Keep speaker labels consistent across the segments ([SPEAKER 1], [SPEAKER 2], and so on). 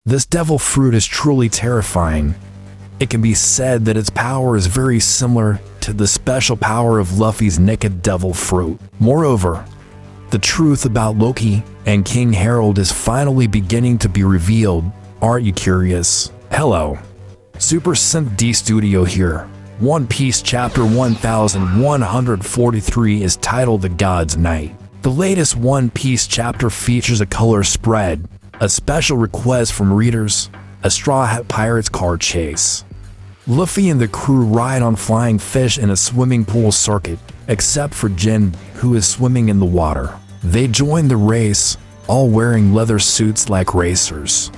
[SPEAKER 1] This devil fruit is truly terrifying. It can be said that its power is very similar to the special power of Luffy's naked devil fruit. Moreover, the truth about Loki and King Harold is finally beginning to be revealed. Aren't you curious? Hello, SuperSynth Studio here. One Piece chapter 1143 is titled The God's Night. The latest One Piece chapter features a color spread, a special request from readers, a Straw Hat Pirates card chase. Luffy and the crew ride on flying fish in a swimming pool circuit, except for Jin, who is swimming in the water. They join the race, all wearing leather suits like racers.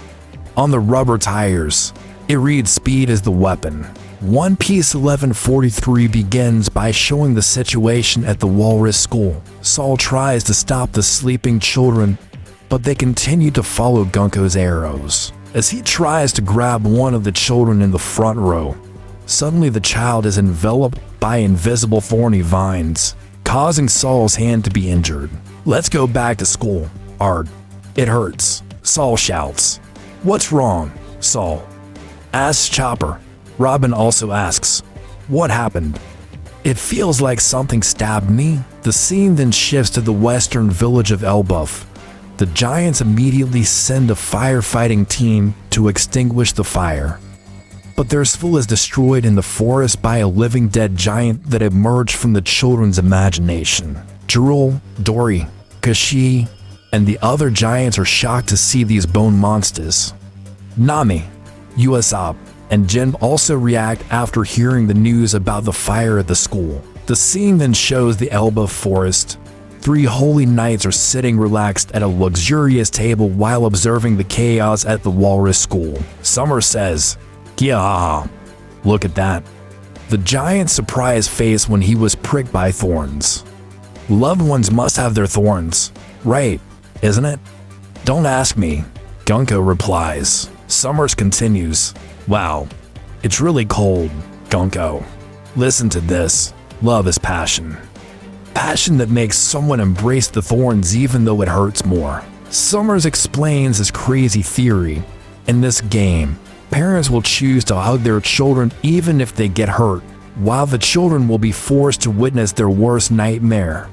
[SPEAKER 1] On the rubber tires, it reads speed is the weapon. One Piece 1143 begins by showing the situation at the Walrus School. Saul tries to stop the sleeping children, but they continue to follow Gunko's arrows. As he tries to grab one of the children in the front row, suddenly the child is enveloped by invisible thorny vines, causing Saul's hand to be injured. Let's go back to school. Arg. It hurts, Saul shouts. What's wrong, Saul? Asks Chopper. Robin also asks, what happened? It feels like something stabbed me. The scene then shifts to the western village of Elbaf. The giants immediately send a firefighting team to extinguish the fire. But their school is destroyed in the forest by a living dead giant that emerged from the children's imagination. Jewel, Dory, Kashi, and the other giants are shocked to see these bone monsters. Nami, Usopp, and Jin also react after hearing the news about the fire at the school. The scene then shows the Elbaf forest. Three holy knights are sitting relaxed at a luxurious table while observing the chaos at the Walrus School. Summer says, "Yeah, look at that." The giant's surprised face when he was pricked by thorns. Loved ones must have their thorns, right, isn't it? Don't ask me, Gunko replies. Summers continues, "Wow, it's really cold, Gunko. Listen to this. Love is passion. Passion that makes someone embrace the thorns even though it hurts more." Summers explains his crazy theory. In this game, parents will choose to hug their children even if they get hurt, while the children will be forced to witness their worst nightmare,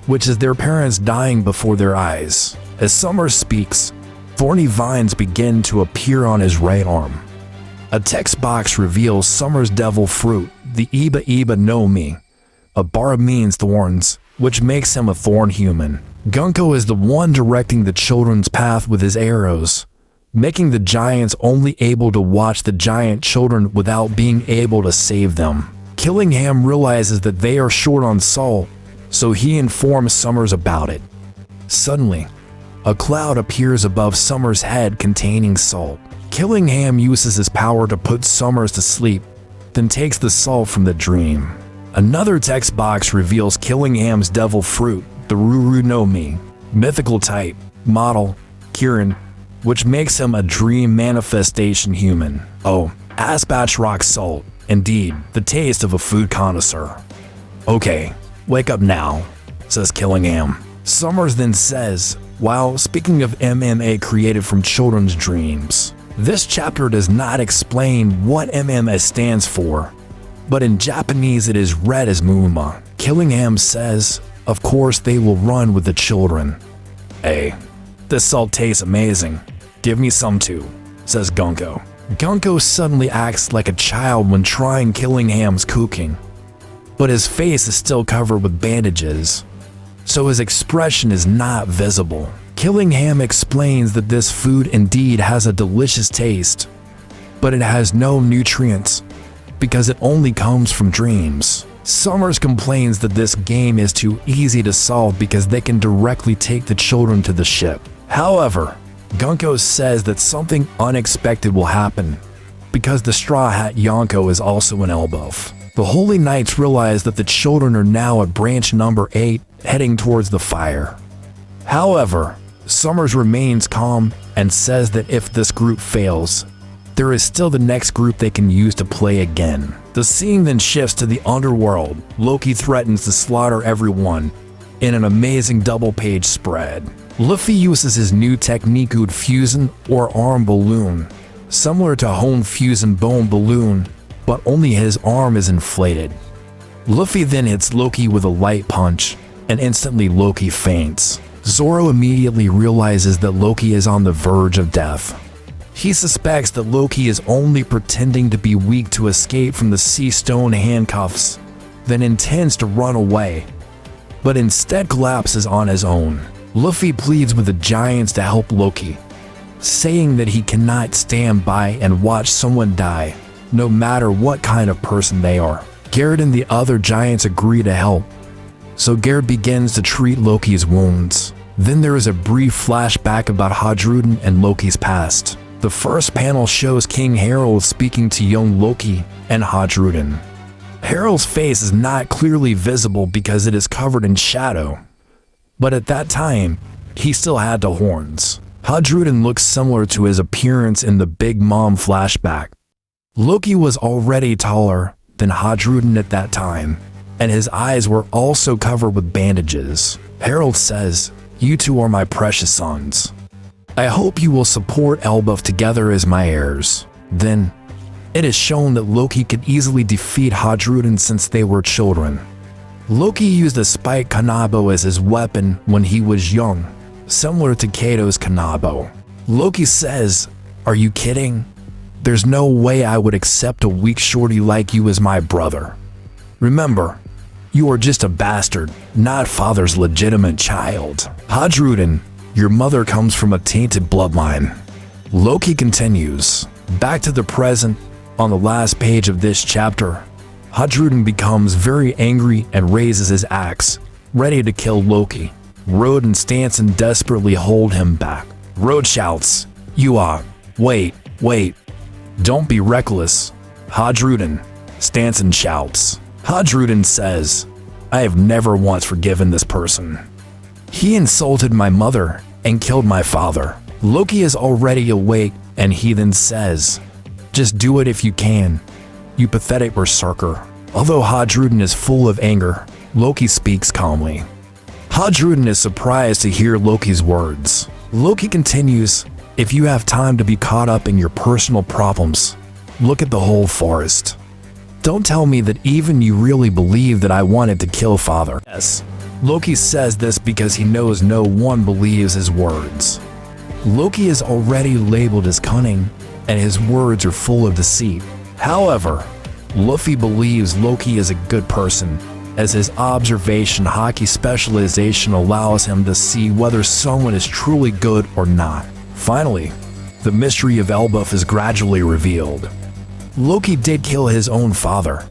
[SPEAKER 1] which is their parents dying before their eyes. As Summers speaks, thorny vines begin to appear on his right arm. A text box reveals Summers' devil fruit, the Iba Iba no Mi. A bar means thorns, which makes him a thorn human. Gunko is the one directing the children's path with his arrows, making the giants only able to watch the giant children without being able to save them. Killingham realizes that they are short on salt, so he informs Summers about it. Suddenly, a cloud appears above Summers' head containing salt. Killingham uses his power to put Summers to sleep, then takes the salt from the dream. Another text box reveals Killingham's devil fruit, the Ruru no Mi, mythical type, model, Kirin, which makes him a dream manifestation human. Oh, Asbach rock salt, indeed, the taste of a food connoisseur. Okay, wake up now, says Killingham. Summers then says, while speaking of MMA created from children's dreams, this chapter does not explain what MMA stands for, but in Japanese it is read as Muma. Killingham says, of course they will run with the children. Hey, this salt tastes amazing. Give me some too, says Gunko. Gunko suddenly acts like a child when trying Killingham's cooking, but his face is still covered with bandages, so his expression is not visible. Killingham explains that this food indeed has a delicious taste, but it has no nutrients, because it only comes from dreams. Summers complains that this game is too easy to solve because they can directly take the children to the ship. However, Gunko says that something unexpected will happen, because the Straw Hat Yonko is also an Elbaf. The Holy Knights realize that the children are now at branch number 8, heading towards the fire. However, Summers remains calm and says that if this group fails, there is still the next group they can use to play again. The scene then shifts to the underworld. Loki threatens to slaughter everyone in an amazing double-page spread. Luffy uses his new technique called Fusion or Arm Balloon, similar to Hone Fusion Bone Balloon, but only his arm is inflated. Luffy then hits Loki with a light punch, and instantly Loki faints. Zoro immediately realizes that Loki is on the verge of death. He suspects that Loki is only pretending to be weak to escape from the sea stone handcuffs, then intends to run away, but instead collapses on his own. Luffy pleads with the giants to help Loki, saying that he cannot stand by and watch someone die, no matter what kind of person they are. Garrett and the other giants agree to help, so Garrett begins to treat Loki's wounds. Then there is a brief flashback about Hadruden and Loki's past. The first panel shows King Harold speaking to young Loki and Hadruden. Harold's face is not clearly visible because it is covered in shadow, but at that time, he still had the horns. Hadruden looks similar to his appearance in the Big Mom flashback. Loki was already taller than Hadruden at that time, and his eyes were also covered with bandages. Harold says, "You two are my precious sons. I hope you will support Elbaf together as my heirs." Then, it is shown that Loki could easily defeat Hadruden since they were children. Loki used a spiked kanabo as his weapon when he was young, similar to Kato's kanabo. Loki says, "Are you kidding? There's no way I would accept a weak shorty like you as my brother. Remember, you are just a bastard, not father's legitimate child. Hadruden, your mother comes from a tainted bloodline." Loki continues. Back to the present, on the last page of this chapter, Hadruden becomes very angry and raises his axe, ready to kill Loki. Road and Stanson desperately hold him back. Road shouts, wait, don't be reckless, Hadruden." Stanson shouts. Hadruden says, "I have never once forgiven this person. He insulted my mother and killed my father." Loki is already awake and he then says, "Just do it if you can, you pathetic berserker." Although Hadruden is full of anger, Loki speaks calmly. Hadruden is surprised to hear Loki's words. Loki continues, "If you have time to be caught up in your personal problems, look at the whole forest. Don't tell me that even you really believe that I wanted to kill father." Yes, Loki says this because he knows no one believes his words. Loki is already labeled as cunning, and his words are full of deceit. However, Luffy believes Loki is a good person, as his observation hockey specialization allows him to see whether someone is truly good or not. Finally, the mystery of Elbaf is gradually revealed. Loki did kill his own father,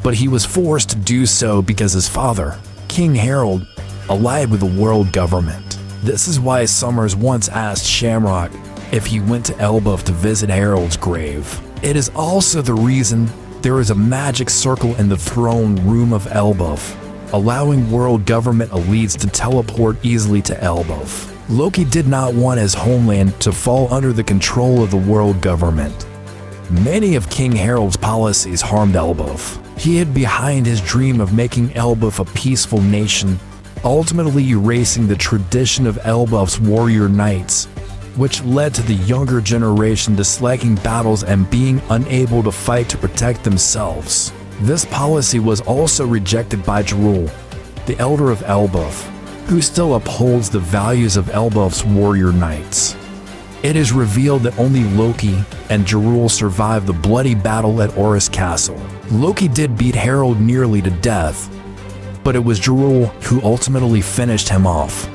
[SPEAKER 1] but he was forced to do so because his father, King Harold, allied with the world government. This is why Summers once asked Shamrock if he went to Elbaf to visit Harold's grave. It is also the reason there is a magic circle in the throne room of Elbaf, allowing world government elites to teleport easily to Elbaf. Loki did not want his homeland to fall under the control of the world government. Many of King Harold's policies harmed Elbaf. He hid behind his dream of making Elbaf a peaceful nation, ultimately erasing the tradition of Elbaf's warrior knights, which led to the younger generation disliking battles and being unable to fight to protect themselves. This policy was also rejected by Jarul, the elder of Elbaf, who still upholds the values of Elbaf's warrior knights. It is revealed that only Loki and Jarul survived the bloody battle at Orus Castle. Loki did beat Harold nearly to death, but it was Jarul who ultimately finished him off.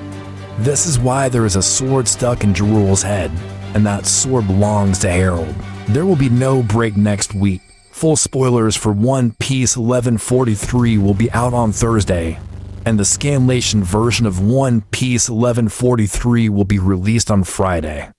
[SPEAKER 1] This is why there is a sword stuck in Jarul's head, and that sword belongs to Harold. There will be no break next week. Full spoilers for One Piece 1143 will be out on Thursday, and the Scanlation version of One Piece 1143 will be released on Friday.